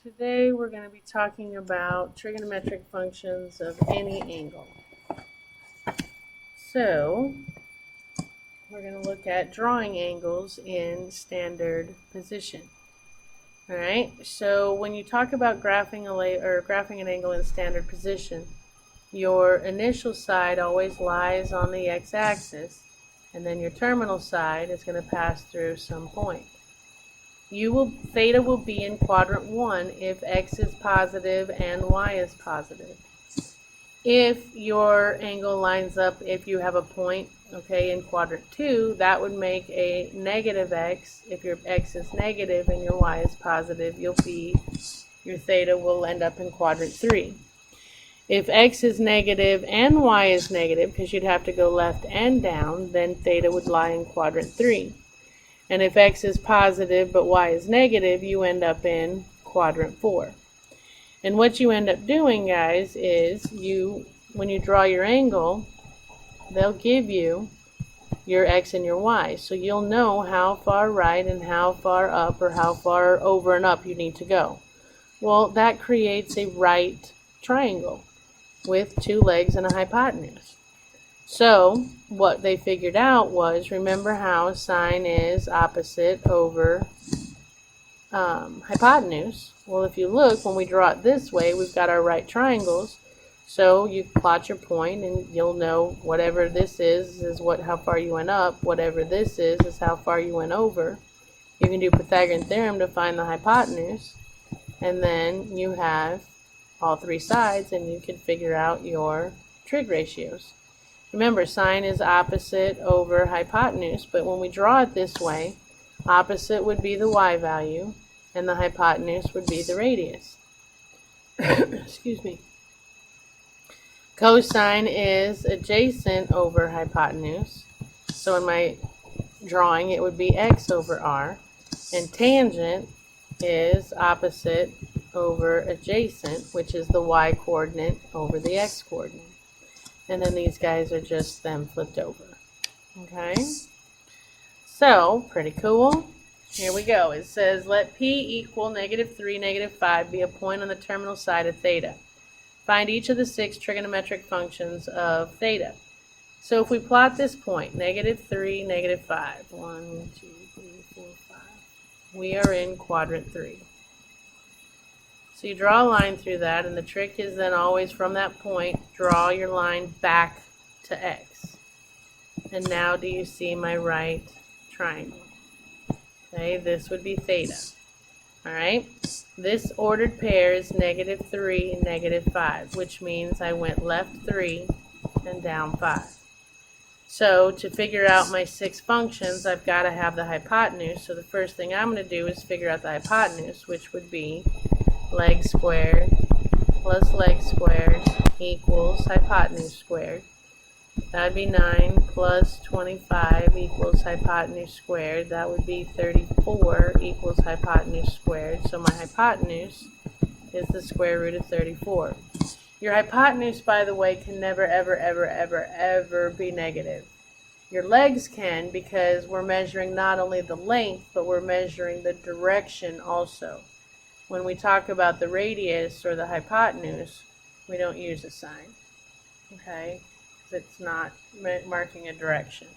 Today we're going to be talking about trigonometric functions of any angle. So we're going to look at drawing angles in standard position. Alright, so when you talk about graphing an angle in standard position, your initial side always lies on the x-axis, and then your terminal side is going to pass through some point. Theta will be in quadrant 1 if x is positive and y is positive. If your angle lines up, if you have a point, in quadrant 2, that would make a negative x. If your x is negative and your y is positive, your theta will end up in quadrant 3. If x is negative and y is negative, because you'd have to go left and down, then theta would lie in quadrant 3. And if x is positive but y is negative, you end up in quadrant 4. And what you end up doing, guys, is when you draw your angle, they'll give you your x and your y. So you'll know how far right and how far up or how far over and up you need to go. Well, that creates a right triangle with 2 legs and a hypotenuse. So what they figured out was, remember how sine is opposite over hypotenuse? Well, if you look, when we draw it this way, we've got our right triangles. So you plot your point and you'll know whatever this is how far you went up. Whatever this is how far you went over. You can do Pythagorean theorem to find the hypotenuse. And then you have all 3 sides and you can figure out your trig ratios. Remember, sine is opposite over hypotenuse, but when we draw it this way, opposite would be the y value, and the hypotenuse would be the radius. Excuse me. Cosine is adjacent over hypotenuse, so in my drawing it would be x over r, and tangent is opposite over adjacent, which is the y coordinate over the x coordinate. And then these guys are just them flipped over. Okay? So, pretty cool. Here we go. It says, let P equal -3, -5 be a point on the terminal side of theta. Find each of the 6 trigonometric functions of theta. So if we plot this point, -3, -5, 1, 2, 3, 4, 5, we are in quadrant 3. So you draw a line through that, and the trick is then always from that point, draw your line back to x. And now do you see my right triangle? Okay, this would be theta. Alright, this ordered pair is -3, -5, which means I went left 3 and down 5. So to figure out my 6 functions, I've got to have the hypotenuse. So the first thing I'm going to do is figure out the hypotenuse, which would be leg squared plus leg squared equals hypotenuse squared. That would be 9 plus 25 equals hypotenuse squared. That would be 34 equals hypotenuse squared. So my hypotenuse is the square root of 34. Your hypotenuse, by the way, can never, ever, ever, ever, ever be negative. Your legs can, because we're measuring not only the length, but we're measuring the direction also. When we talk about the radius or the hypotenuse, we don't use a sign, okay? Because it's not marking a direction.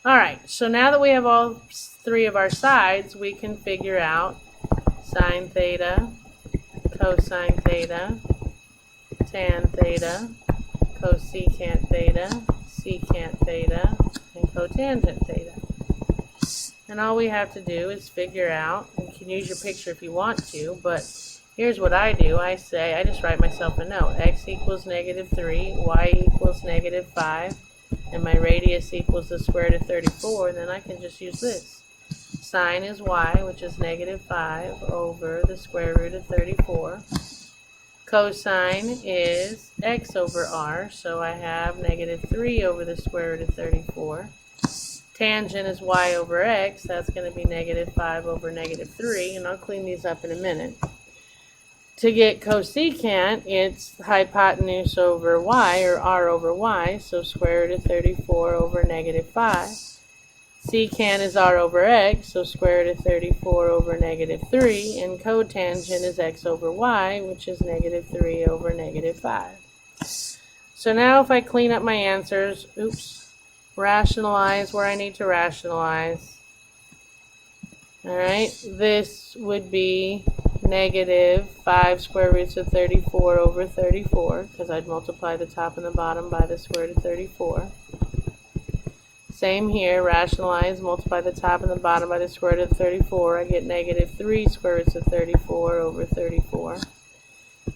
All right, so now that we have all 3 of our sides, we can figure out sine theta, cosine theta, tan theta, cosecant theta, secant theta, and cotangent theta. And all we have to do is figure out, you can use your picture if you want to, but here's what I do. I just write myself a note. X equals -3, y equals -5, and my radius equals the square root of 34, and then I can just use this. Sine is y, which is -5 over the square root of 34. Cosine is x over r, so I have -3 over the square root of 34. Tangent is y over x, that's going to be -5 over -3, and I'll clean these up in a minute. To get cosecant, it's hypotenuse over y, or r over y, so square root of 34 over -5. secant is r over x, so square root of 34 over negative 3, and cotangent is x over y, which is negative 3 over negative 5. So now if I clean up my answers, rationalize where I need to rationalize. Alright, this would be negative 5 square roots of 34 over 34, because I'd multiply the top and the bottom by the square root of 34. Same here, rationalize, multiply the top and the bottom by the square root of 34. I get negative 3 square roots of 34 over 34.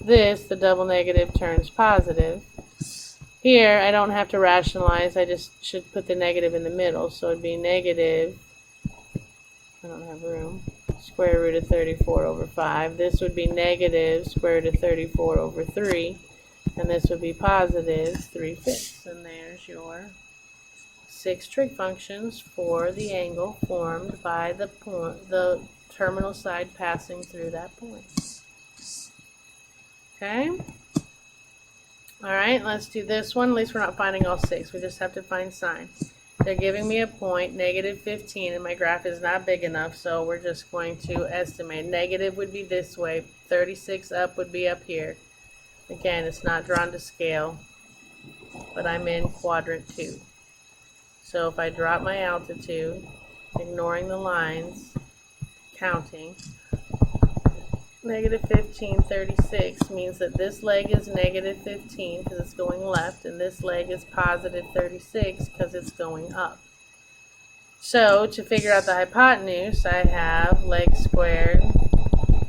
This, the double negative, turns positive. Here, I don't have to rationalize, I just should put the negative in the middle, so it'd be negative, I don't have room, square root of 34 over 5. This would be negative square root of 34 over 3, and this would be positive 3/5. And there's your 6 trig functions for the angle formed by the terminal side passing through that point. Okay? Alright, let's do this one. At least we're not finding all 6. We just have to find sine. They're giving me a point, negative 15, and my graph is not big enough, so we're just going to estimate. Negative would be this way. 36 up would be up here. Again, it's not drawn to scale, but I'm in quadrant 2. So if I drop my altitude, ignoring the lines, counting, negative 15, 36 means that this leg is negative 15 because it's going left, and this leg is positive 36 because it's going up. So to figure out the hypotenuse, I have leg squared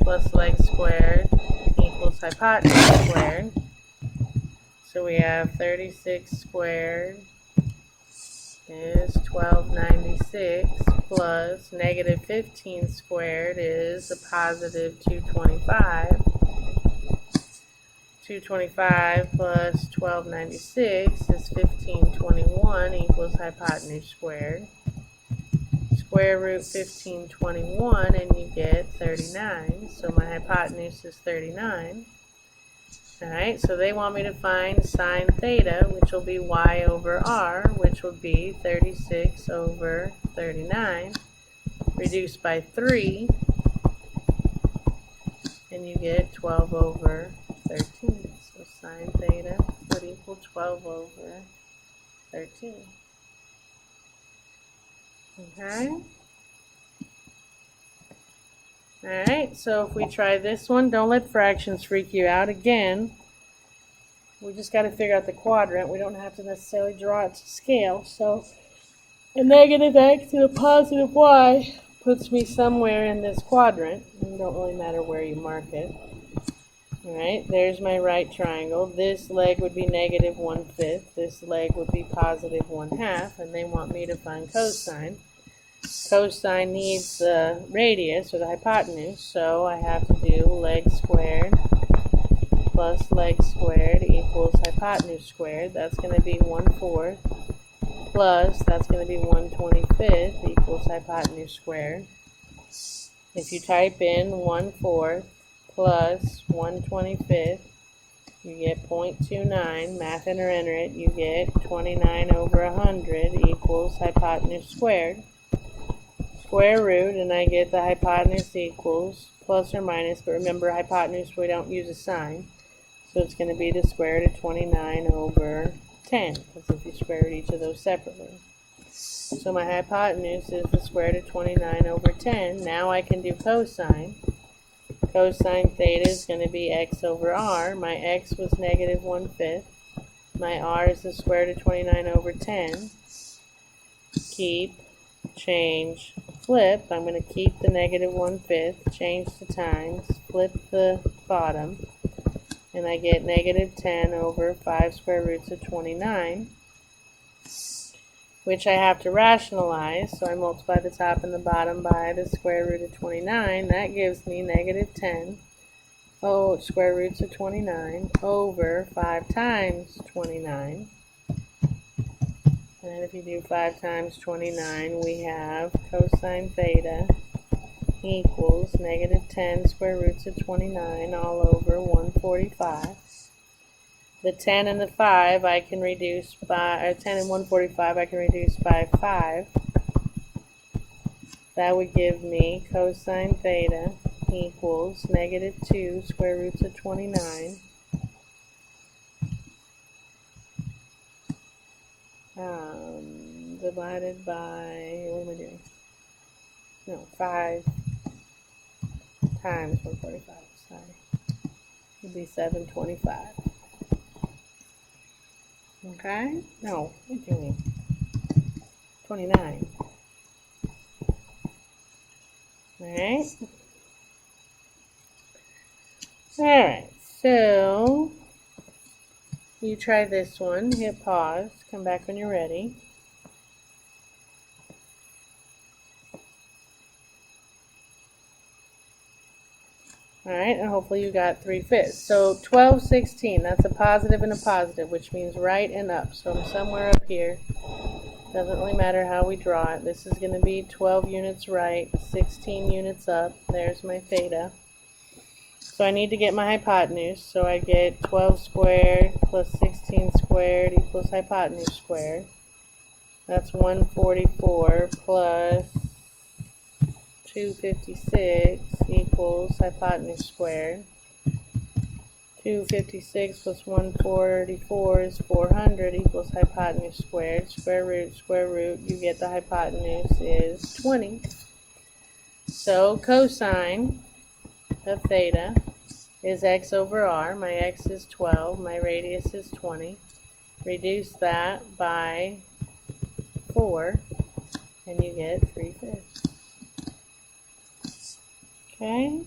plus leg squared equals hypotenuse squared. So we have 36 squared is 1296 plus negative 15 squared is a positive 225. 225 plus 1296 is 1521 equals hypotenuse squared. Square root 1521 and you get 39. So my hypotenuse is 39. Alright, so they want me to find sine theta, which will be y over r, which will be 36 over 39, reduced by 3, and you get 12 over 13. So sine theta would equal 12 over 13. Okay? Alright, so if we try this one, don't let fractions freak you out. Again, we just got to figure out the quadrant. We don't have to necessarily draw it to scale. So a negative x and a positive y puts me somewhere in this quadrant. It don't really matter where you mark it. Alright, there's my right triangle. This leg would be negative 1/5. This leg would be positive 1/2. And they want me to find cosine. Cosine needs the radius or the hypotenuse, so I have to do leg squared plus leg squared equals hypotenuse squared. That's going to be 1/4 plus that's going to be 1/25 equals hypotenuse squared. If you type in 1/4 plus 1/25, you get 0.29. Math and enter it, you get 29 over 100 equals hypotenuse squared. Square root, and I get the hypotenuse equals plus or minus, but remember hypotenuse we don't use a sign, so it's going to be the square root of 29 over 10, because if you square root each of those separately. So my hypotenuse is the square root of 29 over 10. Now I can do cosine. Cosine theta is going to be x over r. My x was negative 1/5. My r is the square root of 29 over 10. Keep, change, flip. I'm going to keep the negative 1/5, change the times, flip the bottom, and I get negative 10 over 5 square roots of 29, which I have to rationalize, so I multiply the top and the bottom by the square root of 29. That gives me negative 10 square roots of 29 over 5 times 29. And if you do 5 times 29, we have cosine theta equals negative 10 square roots of 29 all over 145. The 10 and the 5 I can reduce by, 10 and 145 I can reduce by 5. that would give me cosine theta equals -2 square roots of 29 divided by, what am I doing? No, 5 times 145, sorry. It would be 725. Okay? No, what are you doing? 29. Alright? Alright, so you try this one, hit pause, come back when you're ready. Alright, and hopefully you got 3/5. So 12, 16, that's a positive and a positive, which means right and up. So I'm somewhere up here. Doesn't really matter how we draw it. This is going to be 12 units right, 16 units up. There's my theta. So I need to get my hypotenuse. So I get 12 squared plus 16 squared equals hypotenuse squared. That's 144 plus 256 equals hypotenuse squared. 256 plus 144 is 400 equals hypotenuse squared. Square root, you get the hypotenuse is 20. So cosine of theta is x over r. My x is 12, my radius is 20. Reduce that by 4, and you get 3/5. Okay,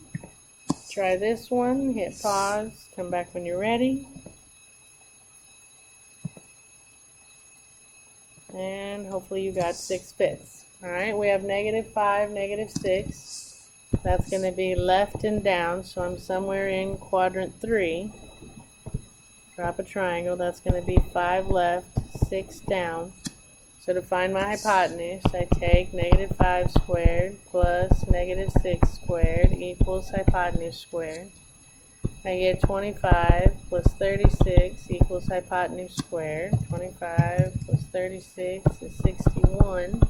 try this one, hit pause, come back when you're ready. And hopefully you got 6/5. Alright, we have -5, -6. That's going to be left and down, so I'm somewhere in quadrant 3. Drop a triangle, that's going to be 5 left, 6 down. So to find my hypotenuse, I take -5 squared plus -6 squared equals hypotenuse squared. I get 25 plus 36 equals hypotenuse squared. 25 plus 36 is 61.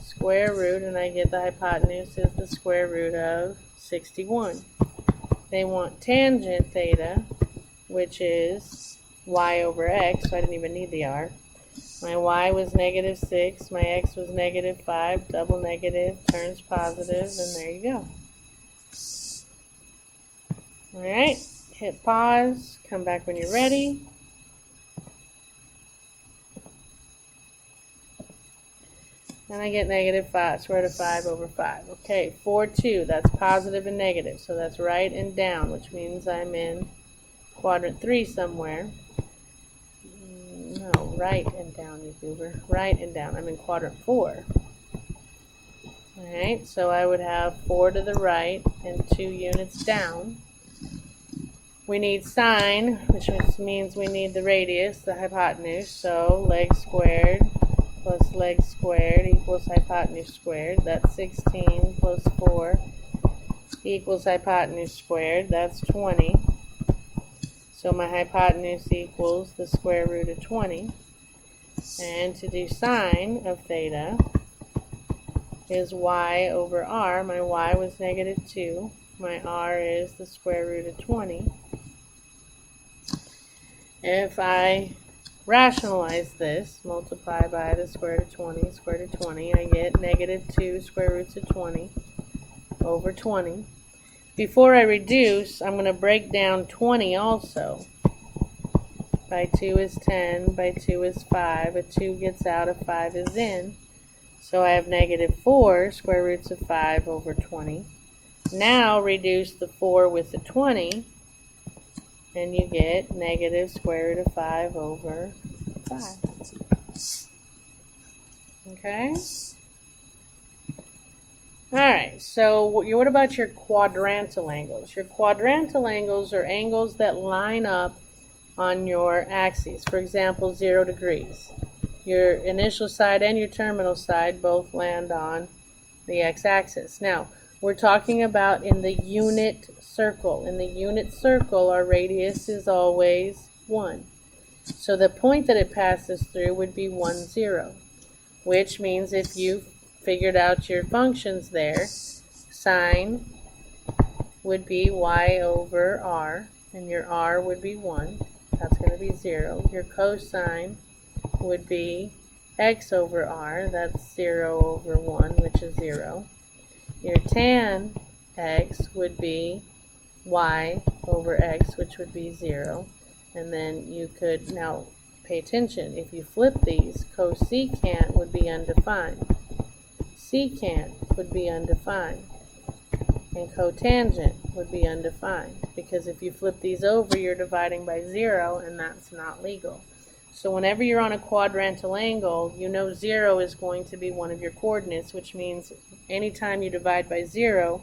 Square root, and I get the hypotenuse is the square root of 61. They want tangent theta, which is y over x, so I didn't even need the r. My y was -6, my x was -5, double negative turns positive, and there you go. Alright, hit pause, come back when you're ready. And I get -5, square root of 5 over 5. Okay, 4, 2, that's positive and negative, so that's right and down, which means I'm in quadrant 3 somewhere. No, right and down, you goober. Right and down. I'm in quadrant 4. Alright, so I would have 4 to the right and 2 units down. We need sine, which means we need the radius, the hypotenuse. So leg squared plus leg squared equals hypotenuse squared. That's 16 plus 4 equals hypotenuse squared. That's 20. So my hypotenuse equals the square root of 20. And to do sine of theta is y over r. My y was -2. My r is the square root of 20. If I rationalize this, multiply by the square root of 20, square root of 20, I get -2 square roots of 20 over 20. Before I reduce, I'm going to break down 20 also. By 2 is 10, by 2 is 5, a 2 gets out, a 5 is in. So I have -4 square roots of 5 over 20. Now reduce the 4 with the 20, and you get negative square root of 5 over 5. Okay? Alright, so what about your quadrantal angles? Your quadrantal angles are angles that line up on your axes. For example, 0 degrees. Your initial side and your terminal side both land on the x-axis. Now, we're talking about in the unit circle. In the unit circle, our radius is always 1. So the point that it passes through would be 1, 0, which means if you figured out your functions there. Sine would be y over r, and your r would be 1. That's going to be 0. Your cosine would be x over r. That's 0 over 1, which is 0. Your tan x would be y over x, which would be 0. And then you could, now pay attention, if you flip these, cosecant would be undefined. Secant would be undefined. And cotangent would be undefined. Because if you flip these over, you're dividing by 0, and that's not legal. So whenever you're on a quadrantal angle, you know 0 is going to be one of your coordinates, which means anytime you divide by 0,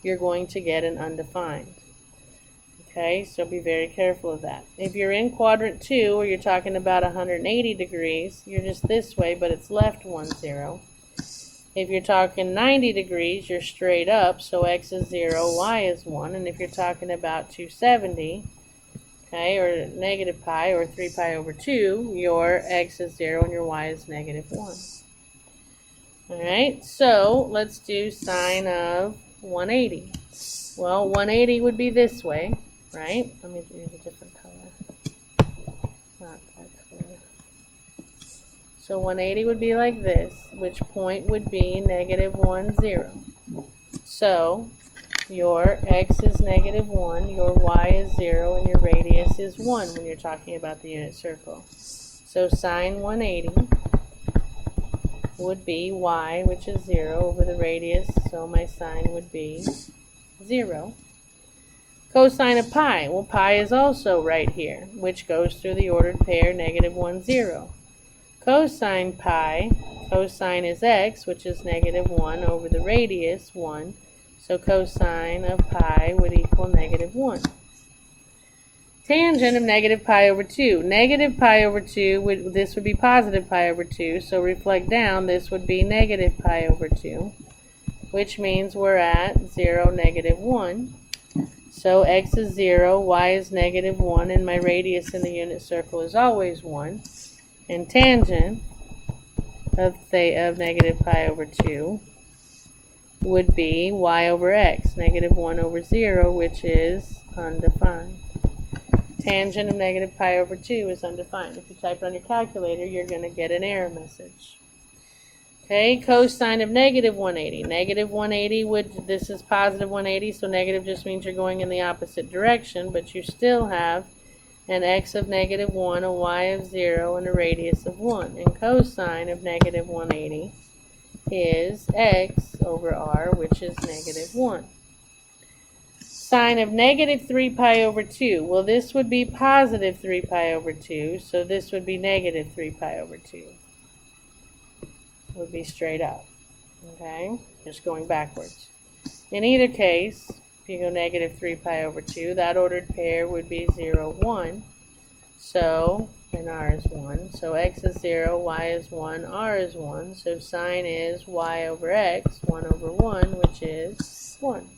you're going to get an undefined. Okay, so be very careful of that. If you're in quadrant 2, or you're talking about 180 degrees, you're just this way, but it's left 1, 0. If you're talking 90 degrees, you're straight up, so x is 0, y is 1. And if you're talking about 270, okay, or negative pi, or 3 pi over 2, your x is 0 and your y is negative 1. Alright, so let's do sine of 180. Well, 180 would be this way, right? Let me use a different color. Not that clear. So 180 would be like this, which point would be negative 1, 0. So your x is negative 1, your y is 0, and your radius is 1 when you're talking about the unit circle. So sine 180 would be y, which is 0, over the radius, so my sine would be 0. Cosine of pi, well, pi is also right here, which goes through the ordered pair negative 1, 0. Cosine pi, cosine is x, which is negative 1, over the radius, 1. So cosine of pi would equal negative 1. Tangent of negative pi over 2. Negative pi over 2, this would be positive pi over 2, so reflect down, this would be negative pi over 2, which means we're at 0, negative 1. So x is 0, y is negative 1, and my radius in the unit circle is always 1. And tangent of negative pi over 2 would be y over x, negative 1 over 0, which is undefined. Tangent of negative pi over 2 is undefined. If you type it on your calculator, you're going to get an error message. Okay, cosine of negative 180. Negative 180 this is positive 180, so negative just means you're going in the opposite direction, but you still have an x of negative 1, a y of 0, and a radius of 1. And cosine of negative 180 is x over r, which is negative 1. Sine of negative 3 pi over 2. Well, this would be positive 3 pi over 2, so this would be negative 3 pi over 2. Would be straight up. Okay? Just going backwards. In either case, if you go negative 3 pi over 2, that ordered pair would be 0, 1. So, and r is 1. So x is 0, y is 1, r is 1. So sine is y over x, 1 over 1, which is 1.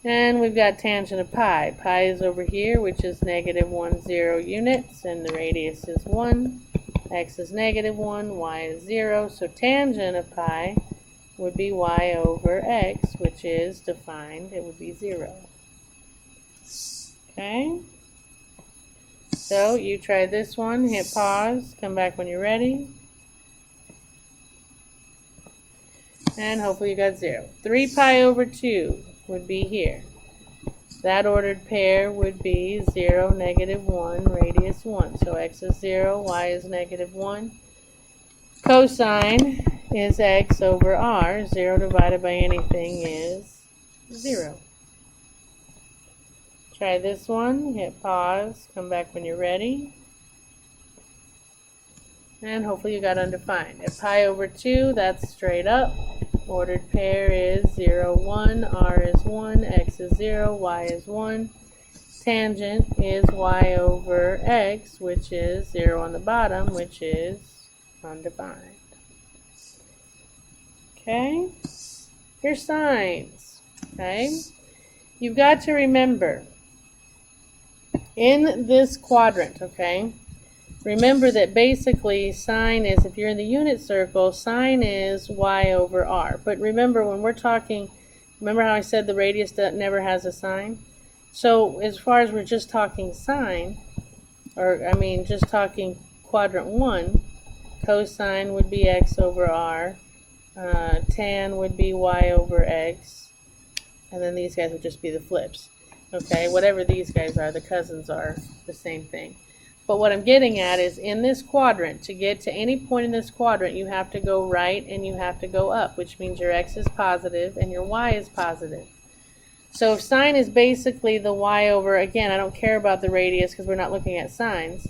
And we've got tangent of pi. Pi is over here, which is negative 1, 0 units, and the radius is 1. X is negative 1, y is 0. So tangent of pi would be y over x, which is defined. It would be 0. Okay? So you try this one, hit pause, come back when you're ready. And hopefully you got 0. 3 pi over 2 would be here. That ordered pair would be 0, negative 1, radius 1. So x is 0, y is negative 1. Cosine is x over r. 0 divided by anything is 0. Try this one, hit pause, come back when you're ready. And hopefully you got undefined. At pi over 2, that's straight up. Ordered pair is 0, 1, r is 1, x is 0, y is 1. Tangent is y over x, which is 0 on the bottom, which is undefined. Okay? Your signs. Okay? You've got to remember, in this quadrant, okay, remember that basically sine is, if you're in the unit circle, sine is y over r. But remember, when we're talking, remember how I said the radius never has a sign? So as far as we're just talking sine, or I mean just talking quadrant 1, cosine would be x over r, tan would be y over x, and then these guys would just be the flips. Okay, whatever these guys are, the cousins are the same thing. But what I'm getting at is in this quadrant, to get to any point in this quadrant, you have to go right and you have to go up, which means your x is positive and your y is positive. So if sine is basically the y over, again, I don't care about the radius because we're not looking at sines,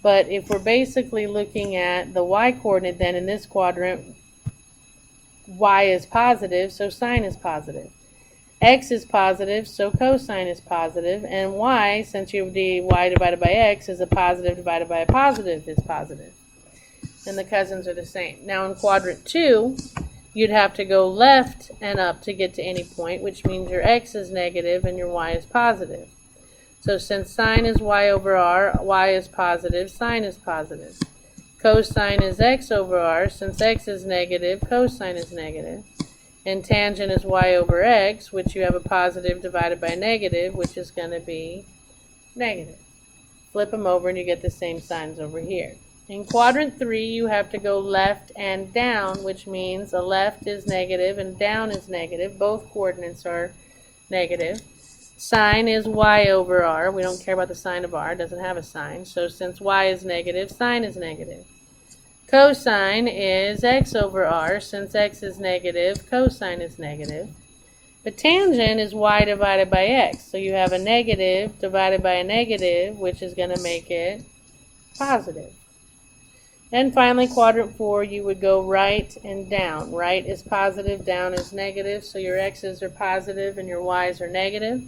but if we're basically looking at the y coordinate, then in this quadrant, y is positive, so sine is positive. X is positive, so cosine is positive, and y, since you have y divided by x, is a positive divided by a positive is positive. And the cousins are the same. Now in quadrant 2, you'd have to go left and up to get to any point, which means your x is negative and your y is positive. So since sine is y over r, y is positive, sine is positive. Cosine is x over r, since x is negative, cosine is negative. And tangent is y over x, which you have a positive divided by a negative, which is going to be negative. Flip them over and you get the same signs over here. In quadrant 3, you have to go left and down, which means a left is negative and down is negative. Both coordinates are negative. Sine is y over r. We don't care about the sine of r. It doesn't have a sign. So since y is negative, sine is negative. Cosine is x over r. Since x is negative, cosine is negative. But tangent is y divided by x. So you have a negative divided by a negative, which is going to make it positive. And finally, quadrant 4, you would go right and down. Right is positive, down is negative. So your x's are positive and your y's are negative.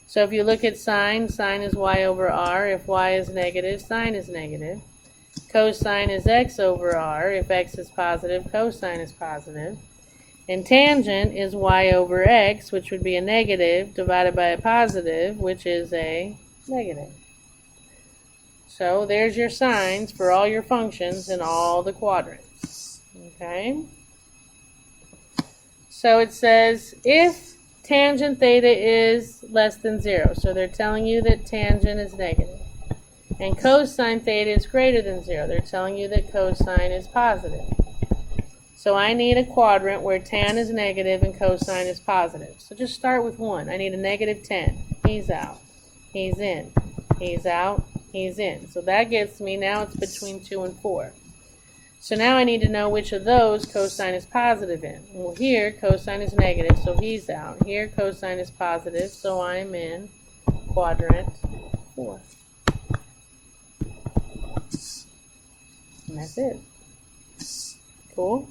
So if you look at sine, sine is y over r. If y is negative, sine is negative. Cosine is x over r. If x is positive, cosine is positive. And tangent is y over x, which would be a negative, divided by a positive, which is a negative. So there's your signs for all your functions in all the quadrants. Okay? So it says if tangent theta is less than 0, so they're telling you that tangent is negative. And cosine theta is greater than 0. They're telling you that cosine is positive. So I need a quadrant where tan is negative and cosine is positive. So just start with 1. I need a negative 10. He's out. He's in. He's out. He's in. So that gets me, now it's between 2 and 4. So now I need to know which of those cosine is positive in. Well, here cosine is negative, so he's out. Here cosine is positive, so I'm in quadrant 4. And that's it. Cool.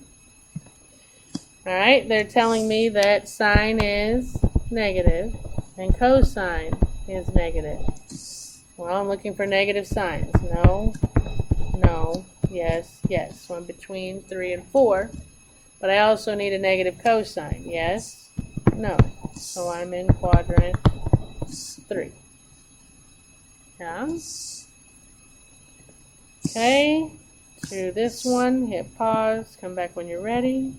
Alright, they're telling me that sine is negative and cosine is negative. Well, I'm looking for negative signs. No, no, yes, yes. So I'm between 3 and 4. But I also need a negative cosine. Yes, no. So I'm in quadrant 3. Yeah. Okay. Do this one, hit pause, come back when you're ready.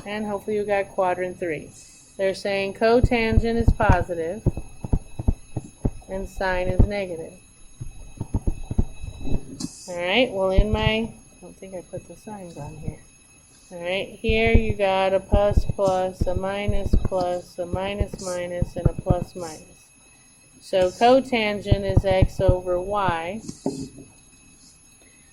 And hopefully you got quadrant 3. They're saying cotangent is positive and sine is negative. Alright, well in my, I don't think I put the signs on here. Alright, here you got a plus plus, a minus plus, a minus minus, and a plus minus. So cotangent is x over y,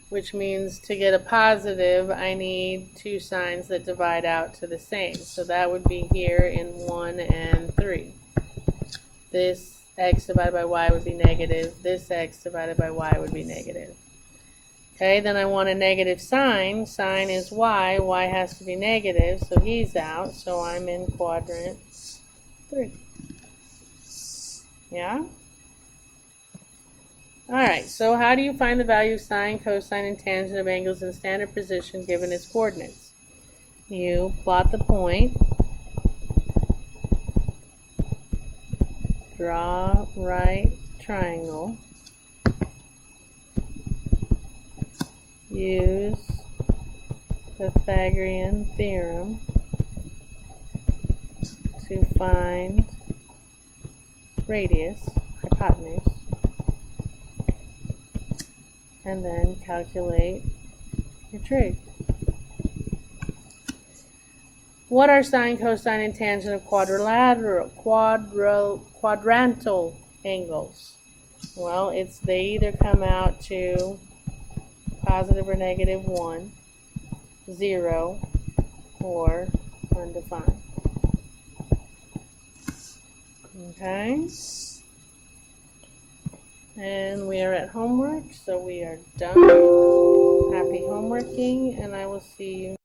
which means to get a positive, I need 2 signs that divide out to the same. So that would be here in 1 and 3. This x divided by y would be negative. This x divided by y would be negative. Okay, then I want a negative sign. Sign is y. Y has to be negative, so he's out. So I'm in quadrant 3. Yeah? Alright, so how do you find the value of sine, cosine, and tangent of angles in standard position given its coordinates? You plot the point, draw right triangle, use Pythagorean theorem to find radius, hypotenuse, and then calculate your trig. What are sine, cosine, and tangent of quadrantal angles? Well, they either come out to positive or negative 1, 0, or undefined. Okay? And we are at homework, so we are done. Happy homeworking, and I will see you